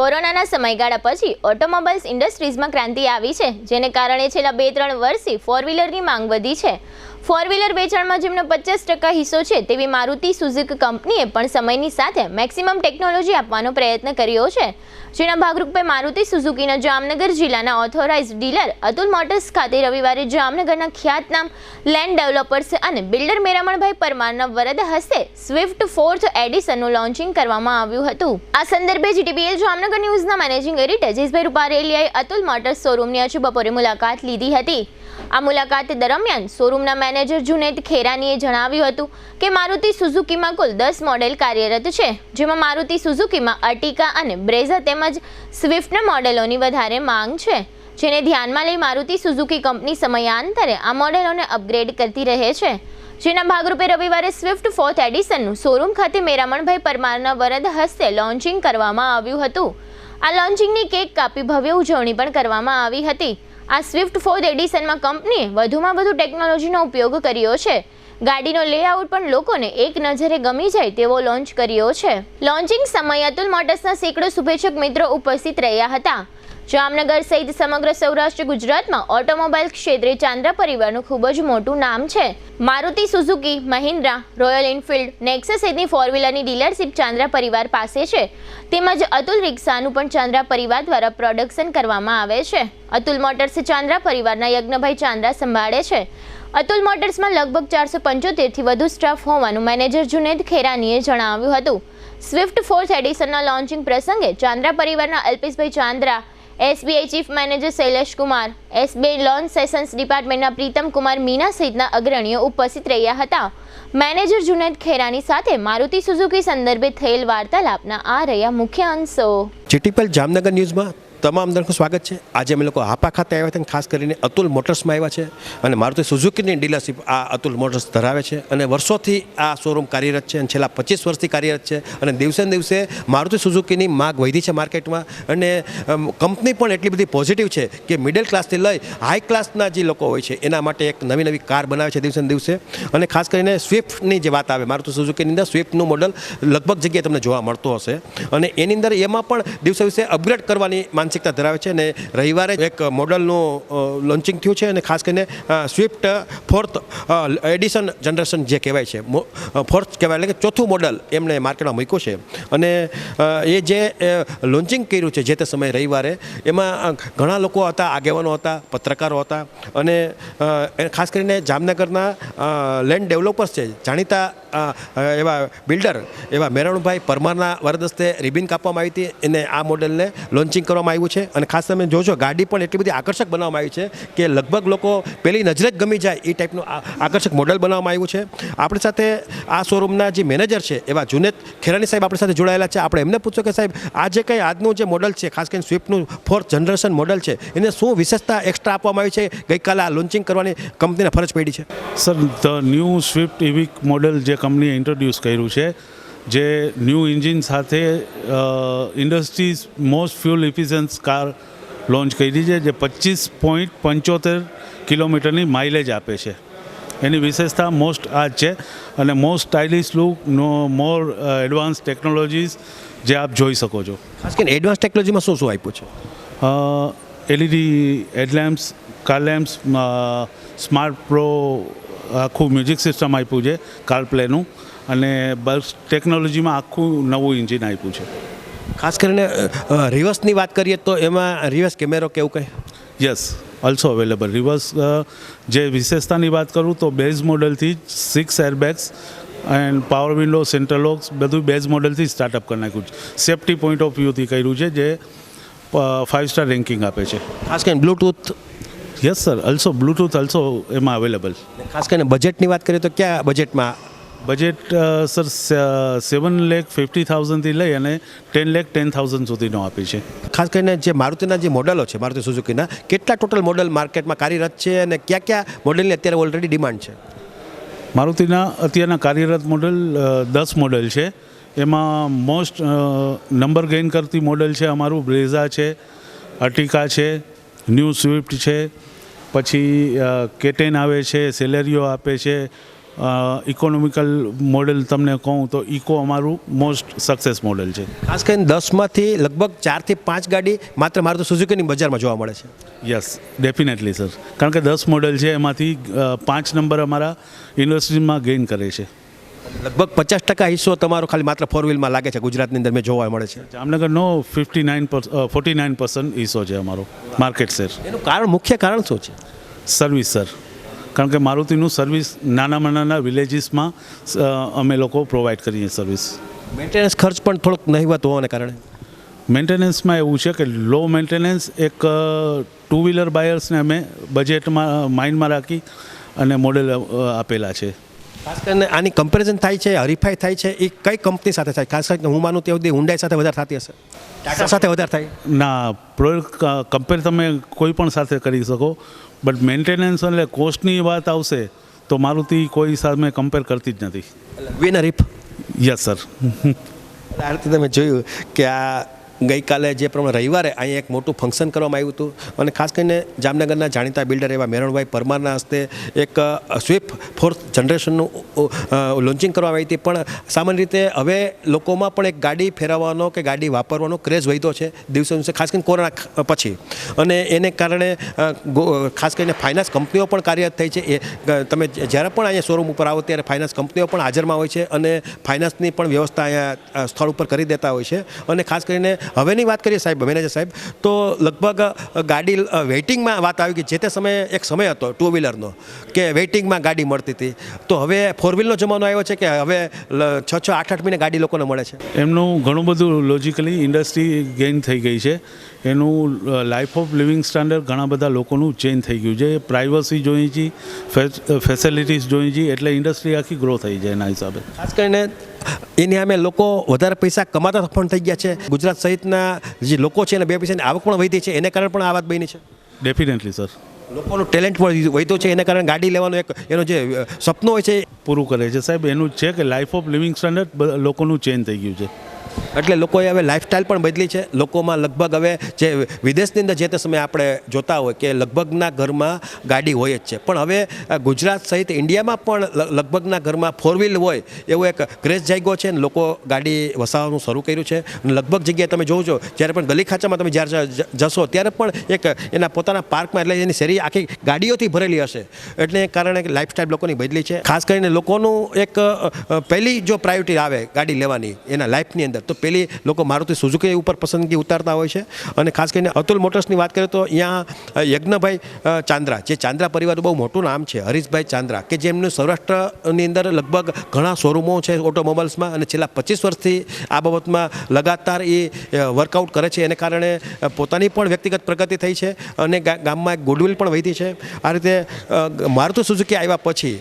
કોરોનાના સમયગાળા પછી ઓટોમોબાઈલ્સ ઇન્ડસ્ટ્રીઝમાં ક્રાંતિ આવી છે, જેને કારણે છેલ્લા 2-3 વર્ષથી ફોર વ્હીલરની માંગ વધી છે. ફોર વ્હીલર વેચાણમાં જેમનો 50% હિસ્સો છે તેવી મારુતિ સુઝુકી કંપનીએ પણ સમયની સાથે મેક્સિમમ ટેકનોલોજી આપવાનો પ્રયત્ન કર્યો છે, જેના ભાગરૂપે મારુતિ સુઝુકીના જામનગર જિલ્લાના ઓથોરાઇઝ્ડ ડીલર અતુલ મોટર્સ ખાતે રવિવારે જામનગરના ખ્યાતનામ લેન્ડ ડેવલપર્સ અને બિલ્ડર મેરામણભાઈ પરમારના વરદ હસ્તે સ્વિફ્ટ 4th એડિશનનું લોન્ચિંગ કરવામાં આવ્યું હતું. આ સંદર્ભે જીટીપીએલ જામનગર ન્યૂઝના મેનેજિંગ એડિટર જયેશભાઈ રૂપારેલિયાએ અતુલ મોટર્સ શોરૂમની આજે બપોરે મુલાકાત લીધી હતી. આ મુલાકાત દરમિયાન શોરૂમના મેનેજર જુનેદ ખેરાનીએ જણાવ્યું હતું કે મારુતિ સુઝુકીમાં કુલ 10 મોડેલ કાર્યરત છે, જેમાં મારુતિ સુઝુકીમાં અર્ટિકા અને બ્રેઝા તેમજ સ્વિફ્ટના મોડેલોની વધારે માંગ છે, જેને ધ્યાનમાં લઈ મારુતિ સુઝુકી કંપની સમયાંતરે આ મોડેલોને અપગ્રેડ કરતી રહે છે. જેના ભાગરૂપે રવિવારે સ્વિફ્ટ 4th એડિશનનું શોરૂમ ખાતે મેરામણભાઈ પરમારના વરદ હસ્તે લોન્ચિંગ કરવામાં આવ્યું હતું. આ લોન્ચિંગની કેક કાપી ભવ્ય ઉજવણી પણ કરવામાં આવી હતી. આ સ્વિફ્ટ 4th એડિશનમાં કંપનીએ વધુમાં વધુ ટેકનોલોજીનો ઉપયોગ કર્યો છે. ગાડીનો લેઆઉટ પણ લોકોને એક નજરે ગમી જાય તેવો લોન્ચ કર્યો છે. લોન્ચિંગ સમયે અતુલ મોટર્સના સેંકડો શુભેચ્છક મિત્રો ઉપસ્થિત રહ્યા હતા. જામનગર સહિત સમગ્ર સૌરાષ્ટ્ર ગુજરાતમાં ઓટોમોબાઈલ ક્ષેત્રે ચાંદ્રા પરિવારનું ખૂબ જ મોટું નામ છે. Maruti Suzuki, Mahindra, royal Enfield, Nexus સહિતની ફોર વ્હીલરની ડીલરશીપ ચાંદ્રા પરિવાર પાસે છે. તેમજ અતુલ રિક્ષાનું પણ ચાંદ્રા પરિવાર દ્વારા પ્રોડક્શન કરવામાં આવે છે. અતુલ મોટર્સ ચાંદ્રા પરિવારના યજ્ઞભાઈ ચાંદ્રા સંભાળે છે. અતુલ મોટર્સમાં લગભગ 475થી વધુ સ્ટાફ હોવાનું મેનેજર જુનેદ ખેરાનીએ જણાવ્યું હતું. સ્વિફ્ટ 4th એડિશનના લોન્ચિંગ પ્રસંગે ચાંદ્રા પરિવારના Alpeshbhai Chandra, SBI chief manager Shailesh Kumar, SBI loan sessions ડિપાર્ટમેન્ટના પ્રીતમ કુમાર મીના સહિતના અગ્રણીઓ ઉપસ્થિત રહ્યા હતા. મેનેજર જુનેદ ખેરાની સાથે મારુતિ સુઝુકી સંદર્ભે થયેલ વાર્તાલાપના આ રહ્યા મુખ્ય અંશો. જીટીપીએલ જામનગર ન્યૂઝમાં તમામ દર્શકોનું સ્વાગત છે. આજે અમે લોકો હાપા ખાતે આવ્યા હતા, ખાસ કરીને અતુલ મોટર્સમાં આવ્યા છે અને મારુતિ સુઝુકીની ડીલરશીપ આ અતુલ મોટર્સ ધરાવે છે અને વર્ષોથી આ શોરૂમ કાર્યરત છે અને છેલ્લા 25 વર્ષથી કાર્યરત છે અને દિવસે ને દિવસે મારુતિ સુઝુકીની માંગ વધી છે માર્કેટમાં અને કંપની પણ એટલી બધી પોઝિટિવ છે કે મિડલ ક્લાસથી લઈ હાઈ ક્લાસના જે લોકો હોય છે એના માટે એક નવી કાર બનાવે છે દિવસે ને દિવસે. અને ખાસ કરીને સ્વિફ્ટની જે વાત આવે, મારુતિ સુઝુકીની અંદર સ્વિફ્ટનું મોડલ લગભગ જગ્યાએ તમને જોવા મળતો હશે અને એની અંદર એમાં પણ દિવસે અપગ્રેડ કરવાની માનસિકતા ધરાવે છે. અને રવિવારે એક મોડલનું લોન્ચિંગ થયું છે અને ખાસ કરીને સ્વિફ્ટ 4th એડિશન જનરેશન જે કહેવાય છે, 4th કહેવાય, એટલે કે ચોથું મોડલ એમણે માર્કેટમાં મૂક્યું છે. અને એ જે લોન્ચિંગ કર્યું છે જે તે સમયે રવિવારે, એમાં ઘણા લોકો હતા, આગેવાનો હતા, પત્રકારો હતા અને ખાસ કરીને જામનગરના લેન્ડ ડેવલપર્સ છે, જાણીતા એવા બિલ્ડર એવા મેરામણભાઈ પરમારના વરદસ્તે રિબિન કાપવામાં આવી હતી અને આ મોડેલને લોન્ચિંગ કરવામાં આવ્યું છે. અને ખાસ તમે જોજો, ગાડી પણ એટલી બધી આકર્ષક બનાવવામાં આવી છે કે લગભગ લોકો પહેલી નજરે જ ગમી જાય એ ટાઈપનું આકર્ષક મોડેલ બનાવવામાં આવ્યું છે. આપણી સાથે આ શોરૂમના જે મેનેજર છે એવા જુનેદ ખેરાની સાહેબ આપણી સાથે જોડાયેલા છે. આપણે એમને પૂછ્યું કે સાહેબ, આ જે કંઈ આજનું જે મોડલ છે, ખાસ કરીને સ્વિફ્ટનું 4th જનરેશન મોડલ છે, એને શું વિશેષતા એક્સ્ટ્રા આપવામાં આવી છે, ગઈકાલે આ લોન્ચિંગ કરવાની કંપનીને ફરજ પડી છે? Sir, the new Swift EV model જે કંપનીએ ઇન્ટ્રોડ્યુસ કર્યું છે, જે ન્યૂ એન્જિન સાથે industry's most fuel efficient car launch કરી છે, જે 25.75 કિલોમીટરની માઇલેજ આપે છે. એની વિશેષતા મોસ્ટ આ જ છે અને મોસ્ટ સ્ટાઇલિશ લુક, મોર એડવાન્સ ટેકનોલોજીસ જે આપ જોઈ શકો છો. ખાસ કરીને એડવાન્સ ટેકનોલોજીમાં શું આપ્યું છે? LED headlamps, car lamps, smart pro આખું મ્યુઝિક સિસ્ટમ આપ્યું છે કાર પ્લેનું અને બસ ટેકનોલોજીમાં આખું નવું એન્જિન આપ્યું છે. ખાસ કરીને રિવર્સની વાત કરીએ તો એમાં રિવર્સ કેમેરો કે એવું કંઈ? Yes, also available. રિવર્સ જે વિશેષતાની વાત કરું તો બેઝ મોડલથી 6 airbags and power window, central locks બધું બેઝ મોડલથી સ્ટાર્ટઅપ કરી નાખ્યું છે. સેફ્ટી પોઈન્ટ ઓફ વ્યૂથી કર્યું છે, જે 5 સ્ટાર રેન્કિંગ આપે છે. ખાસ કરીને Bluetooth? Yes sir, also Bluetooth also એમાં અવેલેબલ. ખાસ કરીને બજેટની વાત કરીએ તો કયા બજેટમાં? બજેટ સર 7,50,000થી લઈ અને 10,10,000 સુધીનો આપે છે. ખાસ કરીને જે મારુતિના જે મોડલો છે, મારુતિ સુઝુકીના, કેટલા ટોટલ મોડલ માર્કેટમાં કાર્યરત છે અને કયા મોડલની અત્યારે ઓલરેડી ડિમાન્ડ છે? મારુતિના અત્યારના કાર્યરત મોડલ 10 મોડલ છે. એમાં મોસ્ટ નંબર ગેઇન કરતી મોડલ છે અમારું બ્રેઝા છે, અર્ટિકા છે, ન્યૂ સ્વિફ્ટ છે, પછી કેટેન આવે છે, સેલેરિયો આપે છે, ઇકોનોમિકલ મોડેલ તમને કહું તો ઇકો અમારું મોસ્ટ સક્સેસ મોડેલ છે. ખાસ કરીને 10માંથી લગભગ 4 થી 5 ગાડી માત્ર મારુતિ સુઝુકીની બજારમાં જોવા મળે છે. યસ ડેફિનેટલી સર, કારણ કે 10 મોડેલ છે એમાંથી 5 નંબર અમારા ઇન્ડસ્ટ્રીમાં ગેઇન કરે છે. લગભગ 50% હિસ્સો તમારો ખાલી માત્ર ફોર વ્હીલમાં લાગે છે ગુજરાતની અંદર મેં જોવા મળે છે. જામનગરનો 49% હિસ્સો છે અમારો માર્કેટ શેર. એનું કારણ મુખ્ય કારણ શું છે? સર્વિસ સર, કારણ કે મારુતિનું સર્વિસ નાના વિલેજીસમાં અમે લોકો પ્રોવાઈડ કરીએ સર્વિસ. મેન્ટેનન્સ ખર્ચ પણ થોડોક નહિવત હોવાને કારણે મેન્ટેનન્સમાં એવું છે કે લો મેન્ટેનન્સ એક 2 વ્હીલર બાયર્સને અમે બજેટમાં માઇન્ડમાં રાખી અને મોડેલ આપેલા છે. ખાસ કરીને આની કમ્પેરિઝન થાય છે, હરીફાઈ થાય છે, એ કઈ કંપની સાથે થાય? ખાસ કરીને હું માનું ત્યાં સુધી હુન્ડાઈ સાથે વધારે થતી હશે, ટાટા સાથે વધારે થાય? ના, પ્રોડક્ટ કમ્પેર તમે કોઈ પણ સાથે કરી શકો, બટ મેન્ટેનન્સ એટલે કોસ્ટની વાત આવશે તો મારુતિ કોઈ સામે કમ્પેર કરતી જ નથી. Winner if yes sir. આ રીતે તમે જોયું કે આ ગઈકાલે જે પ્રમાણે રવિવારે અહીં એક મોટું ફંક્શન કરવામાં આવ્યું હતું અને ખાસ કરીને જામનગરના જાણીતા બિલ્ડર એવા મેરણભાઈ પરમારના હસ્તે એક સ્વિફ્ટ 4th જનરેશનનું લોન્ચિંગ કરવામાં આવી હતી. પણ સામાન્ય રીતે હવે લોકોમાં પણ એક ગાડી ફેરવવાનો કે ગાડી વાપરવાનો ક્રેઝ વધ્યો છે દિવસે દિવસે, ખાસ કરીને કોરોના પછી. અને એને કારણે ખાસ કરીને ફાઇનાન્સ કંપનીઓ પણ કાર્યરત થઈ છે. એ તમે જ્યારે પણ અહીંયા શોરૂમ ઉપર આવો ત્યારે ફાઇનાન્સ કંપનીઓ પણ હાજરમાં હોય છે અને ફાઇનાન્સની પણ વ્યવસ્થા અહીંયા સ્થળ ઉપર કરી દેતા હોય છે. અને ખાસ કરીને હવેની વાત કરીએ સાહેબ, મેનેજર સાહેબ, તો લગભગ ગાડી વેઇટિંગમાં વાત આવી કે જે તે સમયે એક સમય હતો 2 વ્હીલરનો કે વેઇટિંગમાં ગાડી મળતી હતી, તો હવે 4 વ્હીલનો જમાનો આવ્યો છે કે હવે 6-6, 8-8 મહિને ગાડી લોકોને મળે છે. એમનું ઘણું બધું લોજિકલી ઇન્ડસ્ટ્રી ગેઇન થઈ ગઈ છે. એનું લાઈફ ઓફ લિવિંગ સ્ટાન્ડર્ડ ઘણા બધા લોકોનું ચેન્જ થઈ ગયું છે. પ્રાઇવસી જોઈ છે, ફેસિલિટીઝ જોઈ છે, એટલે ઇન્ડસ્ટ્રી આખી ગ્રો થઈ જાય એના હિસાબે. ખાસ કરીને એની સામે લોકો વધારે પૈસા કમાતા પણ થઈ ગયા છે. ગુજરાત સહિતના જે લોકો છે એને 2 પૈસાની આવક પણ વધી છે, એને કારણે પણ આ વાત બની છે. ડેફિનેટલી સર, લોકોનું ટેલેન્ટ પણ વધ્યું છે, એને કારણે ગાડી લેવાનો એક એનો જે સપનું હોય છે પૂરું કરે છે. સાહેબ એનું જ છે કે લાઈફ ઓફ લિવિંગ સ્ટાન્ડર્ડ લોકોનું ચેન્જ થઈ ગયું છે. એટલે લોકોએ હવે લાઈફસ્ટાઈલ પણ બદલી છે. લોકોમાં લગભગ હવે જે વિદેશની અંદર જે તે સમયે આપણે જોતા હોય કે લગભગના ઘરમાં ગાડી હોય જ છે, પણ હવે ગુજરાત સહિત ઇન્ડિયામાં પણ લગભગના ઘરમાં 4 વ્હીલ હોય એવો એક ક્રેઝ જાગ્યો છે અને લોકો ગાડી વસાવવાનું શરૂ કર્યું છે. અને લગભગ જગ્યાએ તમે જોવો છો, જ્યારે પણ ગલી ખાંચામાં તમે જ્યારે જશો ત્યારે પણ એક એના પોતાના પાર્કમાં, એટલે એની શેરી આખી ગાડીઓથી ભરેલી હશે. એટલે એ કારણે લાઈફસ્ટાઈલ લોકોની બદલી છે. ખાસ કરીને લોકોનું એક પહેલી જો પ્રાયોરિટી આવે ગાડી લેવાની એના લાઈફની અંદર, તો પહેલી લોકો મારુતિ સુઝુકી ઉપર પસંદગી ઉતારતા હોય છે. અને ખાસ કરીને અતુલ મોટર્સની વાત કરીએ તો અહીંયા યજ્ઞભાઈ ચાંદ્રા, જે ચાંદ્રા પરિવારનું બહુ મોટું નામ છે, હરીશભાઈ ચાંદ્રા, કે જેમનું સૌરાષ્ટ્રની અંદર લગભગ ઘણા શોરૂમો છે ઓટોમોબાઈલ્સમાં અને છેલ્લા 25 વર્ષથી આ બાબતમાં લગાતાર એ વર્કઆઉટ કરે છે. એને કારણે પોતાની પણ વ્યક્તિગત પ્રગતિ થઈ છે અને ગામમાં એક ગુડવિલ પણ વધી છે. આ રીતે મારુતિ સુઝુકી આવ્યા પછી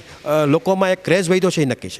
લોકોમાં એક ક્રેઝ વધ્યો છે એ નક્કી છે.